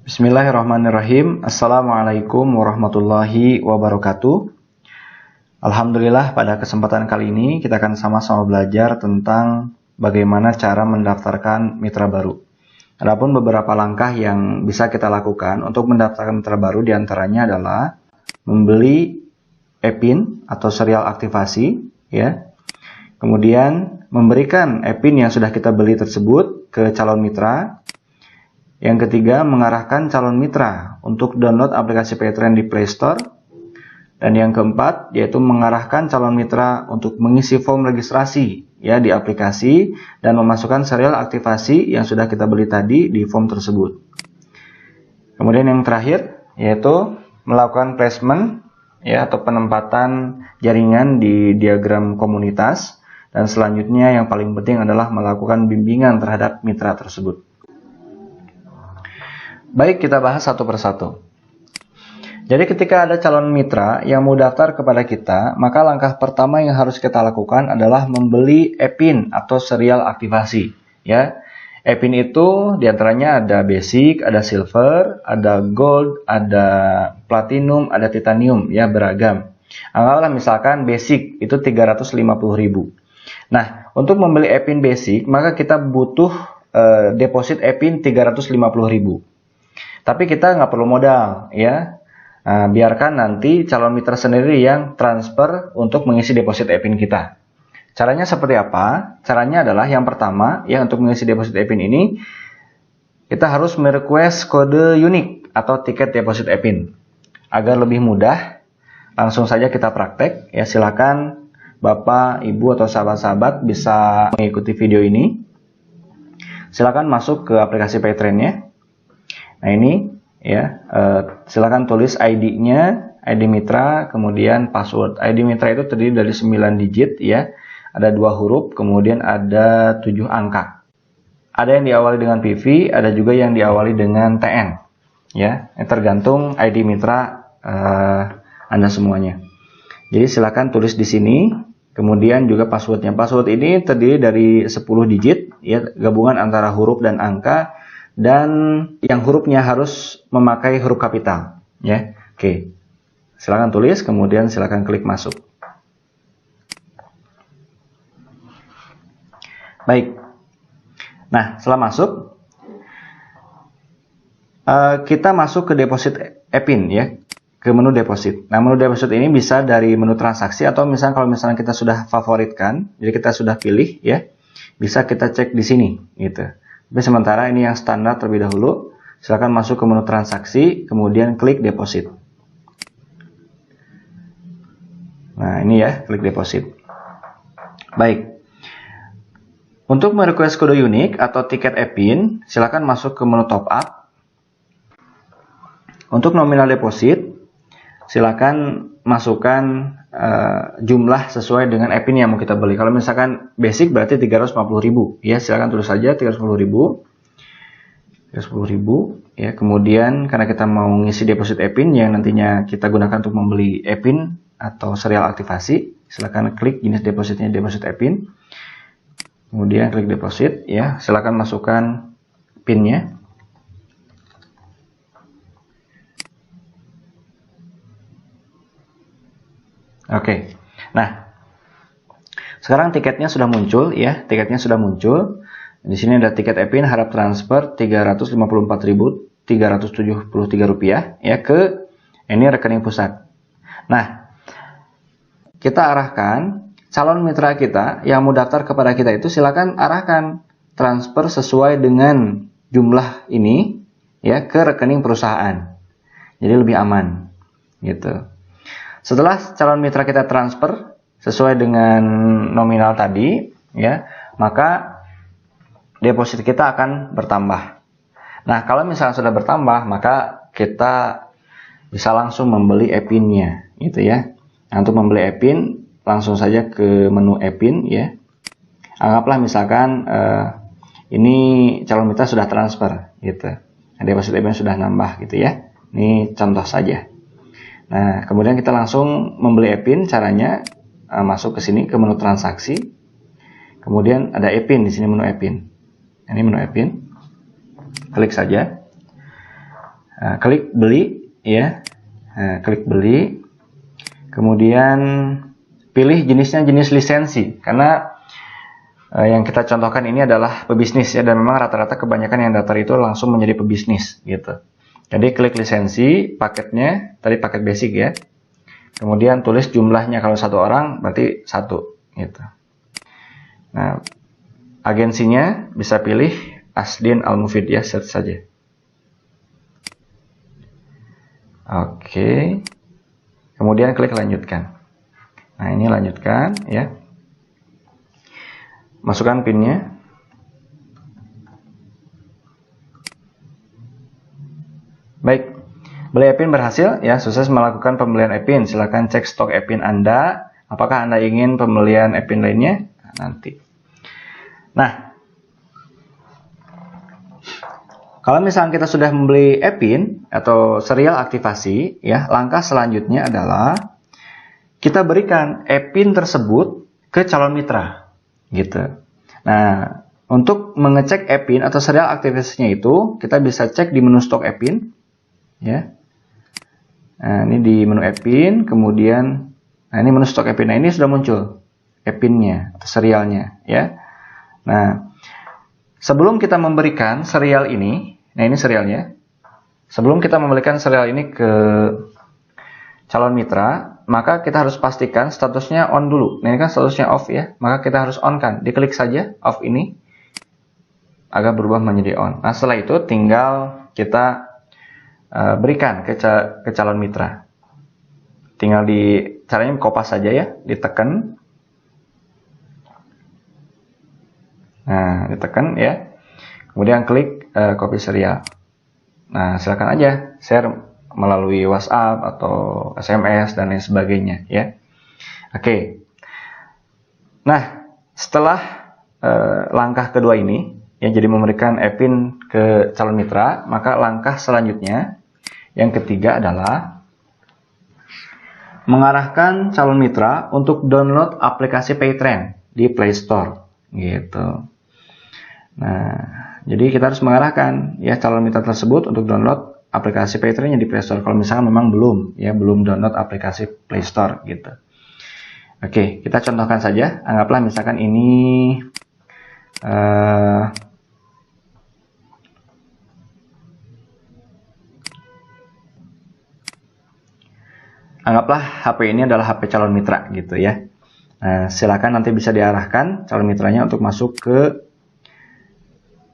Bismillahirrahmanirrahim. Assalamualaikum warahmatullahi wabarakatuh. Alhamdulillah, pada kesempatan kali ini kita akan sama-sama belajar tentang bagaimana cara mendaftarkan mitra baru. Adapun beberapa langkah yang bisa kita lakukan untuk mendaftarkan mitra baru diantaranya adalah membeli e-pin atau serial aktivasi, ya. Kemudian memberikan e-pin yang sudah kita beli tersebut ke calon mitra. Yang ketiga, mengarahkan calon mitra untuk download aplikasi Paytrend di Play Store. Dan yang keempat, yaitu mengarahkan calon mitra untuk mengisi form registrasi ya di aplikasi dan memasukkan serial aktivasi yang sudah kita beli tadi di form tersebut. Kemudian yang terakhir, yaitu melakukan placement ya atau penempatan jaringan di diagram komunitas. Dan selanjutnya yang paling penting adalah melakukan bimbingan terhadap mitra tersebut. Baik, kita bahas satu persatu. Jadi ketika ada calon mitra yang mau daftar kepada kita, maka langkah pertama yang harus kita lakukan adalah membeli e-pin atau serial aktivasi. Ya, e-pin itu diantaranya ada basic, ada silver, ada gold, ada platinum, ada titanium, ya beragam. Anggaplah misalkan basic itu 350.000. Nah, untuk membeli e-pin basic, maka kita butuh deposit e-pin 350.000. Tapi kita nggak perlu modal, ya. Nah, biarkan nanti calon mitra sendiri yang transfer untuk mengisi deposit e-pin kita. Caranya seperti apa? Caranya adalah yang pertama, ya untuk mengisi deposit e-pin ini, kita harus merequest kode unik atau tiket deposit e-pin. Agar lebih mudah, langsung saja kita praktek. Ya, silakan Bapak, Ibu, atau sahabat-sahabat bisa mengikuti video ini. Silakan masuk ke aplikasi Paytrend-nya. Nah ini ya, silakan tulis ID-nya, ID mitra, kemudian password. ID mitra itu terdiri dari 9 digit ya, ada 2 huruf, kemudian ada 7 angka. Ada yang diawali dengan PV, ada juga yang diawali dengan TN. Ya, tergantung ID mitra Anda semuanya. Jadi silakan tulis di sini, kemudian juga passwordnya. Password ini terdiri dari 10 digit, ya, gabungan antara huruf dan angka. Dan yang hurufnya harus memakai huruf kapital, ya. Oke, silakan tulis, kemudian silakan klik masuk. Baik. Nah, setelah masuk, kita masuk ke deposit e-pin, ya, ke menu deposit. Nah, menu deposit ini bisa dari menu transaksi atau misalnya kalau misalnya kita sudah favoritkan, jadi kita sudah pilih, ya, bisa kita cek di sini, gitu. Tapi sementara ini yang standar terlebih dahulu. Silakan masuk ke menu transaksi, kemudian klik deposit. Nah ini ya, klik deposit. Baik. Untuk merequest kode unik atau tiket e-pin, silakan masuk ke menu top up. Untuk nominal deposit, silakan masukkan jumlah sesuai dengan e-pin yang mau kita beli. Kalau misalkan basic berarti 350.000, ya silakan tulis saja 310.000. 310.000, ya. Kemudian karena kita mau ngisi deposit e-pin yang nantinya kita gunakan untuk membeli e-pin atau serial aktivasi, silakan klik jenis depositnya deposit e-pin. Kemudian klik deposit, ya. Silakan masukkan PIN-nya. Oke, nah sekarang tiketnya sudah muncul, ya, tiketnya sudah muncul. Di sini ada tiket e-pin harap transfer 354.373 rupiah, ya, ke ini rekening pusat. Nah, kita arahkan calon mitra kita yang mau daftar kepada kita itu silakan arahkan transfer sesuai dengan jumlah ini, ya, ke rekening perusahaan. Jadi lebih aman, gitu. Setelah calon mitra kita transfer sesuai dengan nominal tadi, ya, maka deposit kita akan bertambah. Nah, kalau misalnya sudah bertambah, maka kita bisa langsung membeli e-pinnya, gitu ya. Nah, untuk membeli e-pin, langsung saja ke menu e-pin, ya. Anggaplah misalkan ini calon mitra sudah transfer, gitu. Nah, deposit e-pin sudah nambah, gitu ya. Ini contoh saja. Nah, kemudian kita langsung membeli e-pin. Caranya masuk ke sini ke menu transaksi. Kemudian ada e-pin di sini, menu e-pin. Ini menu e-pin. Klik saja. klik beli ya. Klik beli. Kemudian pilih jenisnya jenis lisensi, karena yang kita contohkan ini adalah pebisnis ya, dan memang rata-rata kebanyakan yang daftar itu langsung menjadi pebisnis gitu. Jadi klik lisensi, paketnya tadi paket basic ya. Kemudian tulis jumlahnya, kalau 1 orang berarti 1 gitu. Nah, agensinya bisa pilih Asdin Al-Mufid ya, search saja. Oke. Kemudian klik lanjutkan. Nah, ini lanjutkan ya. Masukkan PIN-nya. Baik. Beli e-pin berhasil ya, sukses melakukan pembelian e-pin. Silakan cek stok e-pin Anda. Apakah Anda ingin pembelian e-pin lainnya? Nanti. Nah, kalau misalnya kita sudah membeli e-pin atau serial aktivasi ya, langkah selanjutnya adalah kita berikan e-pin tersebut ke calon mitra gitu. Nah, untuk mengecek e-pin atau serial aktivasinya itu, kita bisa cek di menu stok e-pin ya. Nah, ini di menu e-pin, kemudian nah ini menu stok e-pin. Nah, ini sudah muncul e-pinnya atau serialnya ya. Nah, sebelum kita memberikan serial ini, nah ini serialnya. Sebelum kita memberikan serial ini ke calon mitra, maka kita harus pastikan statusnya on dulu. Nah, ini kan statusnya off ya, maka kita harus on kan. Diklik saja off ini agar berubah menjadi on. Nah, setelah itu tinggal kita berikan ke calon mitra. Tinggal caranya kopas saja ya, ditekan. Nah, ditekan ya. Kemudian klik copy serial. Nah, silakan aja share melalui WhatsApp atau SMS dan lain sebagainya ya. Oke. Nah, setelah langkah kedua ini ya, jadi memberikan e-pin ke calon mitra, maka langkah selanjutnya yang ketiga adalah mengarahkan calon mitra untuk download aplikasi Paytrend di Play Store gitu. Nah, jadi kita harus mengarahkan ya calon mitra tersebut untuk download aplikasi Paytrend di Play Store. Kalau misalnya memang belum download aplikasi Play Store gitu. Oke, kita contohkan saja. Anggaplah misalkan ini anggaplah HP ini adalah HP calon mitra gitu ya. Nah, silakan nanti bisa diarahkan calon mitranya untuk masuk ke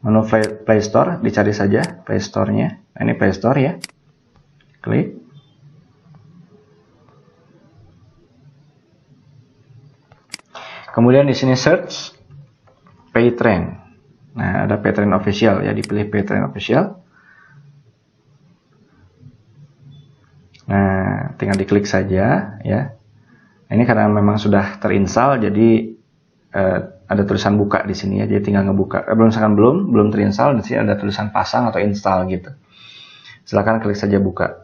menu Play Store, dicari saja Play Store-nya. Nah, ini Play Store ya. Klik. Kemudian di sini search Paytrend. Nah, ada Paytrend official ya, dipilih Paytrend official. Nah, tinggal diklik saja ya. Ini karena memang sudah terinstall, jadi ada tulisan buka di sini ya. Jadi tinggal ngebuka. Misalkan belum terinstall, di sini ada tulisan pasang atau install gitu. Silakan klik saja buka.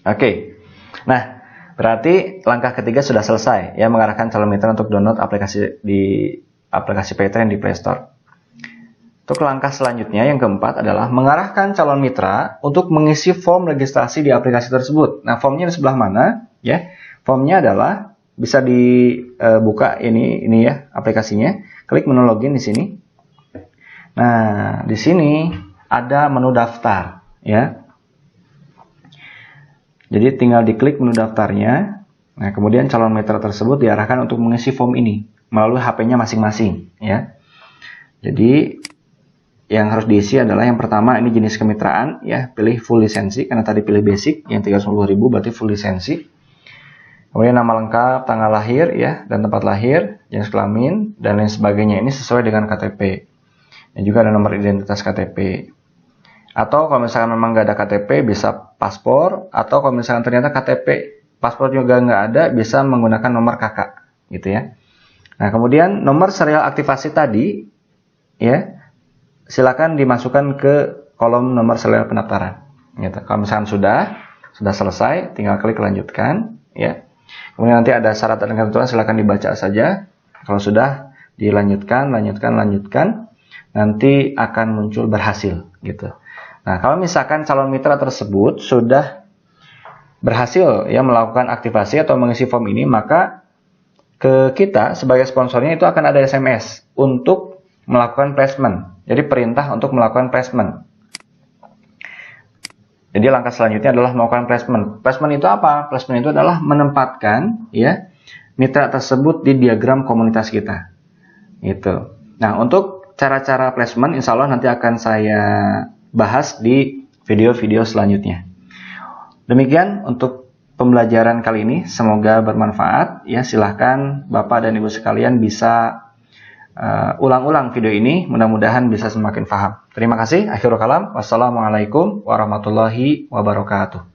Oke. Nah, berarti langkah ketiga sudah selesai ya, mengarahkan calon mitra untuk download aplikasi Paytrend di Play Store. Untuk langkah selanjutnya yang keempat adalah mengarahkan calon mitra untuk mengisi form registrasi di aplikasi tersebut. Nah, formnya di sebelah mana? Ya, formnya adalah bisa dibuka ini ya aplikasinya. Klik menu login di sini. Nah, di sini ada menu daftar, ya. Jadi tinggal diklik menu daftarnya. Nah, kemudian calon mitra tersebut diarahkan untuk mengisi form ini melalui HP-nya masing-masing, ya. Jadi yang harus diisi adalah yang pertama ini jenis kemitraan ya, pilih full lisensi karena tadi pilih basic yang 310.000 berarti full lisensi. Kemudian nama lengkap, tanggal lahir ya dan tempat lahir, jenis kelamin dan lain sebagainya ini sesuai dengan KTP. Dan juga ada nomor identitas KTP. Atau kalau misalkan memang nggak ada KTP bisa paspor, atau kalau misalkan ternyata KTP paspor juga nggak ada bisa menggunakan nomor kakak gitu ya. Nah, kemudian nomor serial aktivasi tadi ya silakan dimasukkan ke kolom nomor serial pendaftaran. Gitu. Kalau misalkan sudah selesai, tinggal klik lanjutkan. Ya. Kemudian nanti ada syarat dan ketentuan, silakan dibaca saja. Kalau sudah, dilanjutkan, lanjutkan, nanti akan muncul berhasil gitu. Nah, kalau misalkan calon mitra tersebut sudah berhasil ya melakukan aktivasi atau mengisi form ini, maka ke kita sebagai sponsornya itu akan ada SMS untuk melakukan placement. Jadi perintah untuk melakukan placement. Jadi langkah selanjutnya adalah melakukan placement. Placement itu apa? Placement itu adalah menempatkan ya mitra tersebut di diagram komunitas kita. Gitu. Nah, untuk cara-cara placement insya Allah nanti akan saya bahas di video-video selanjutnya. Demikian untuk pembelajaran kali ini, semoga bermanfaat ya. Silahkan Bapak dan Ibu sekalian bisa ulang-ulang video ini, mudah-mudahan bisa semakin paham. Terima kasih. Akhirul kalam. Wassalamualaikum warahmatullahi wabarakatuh.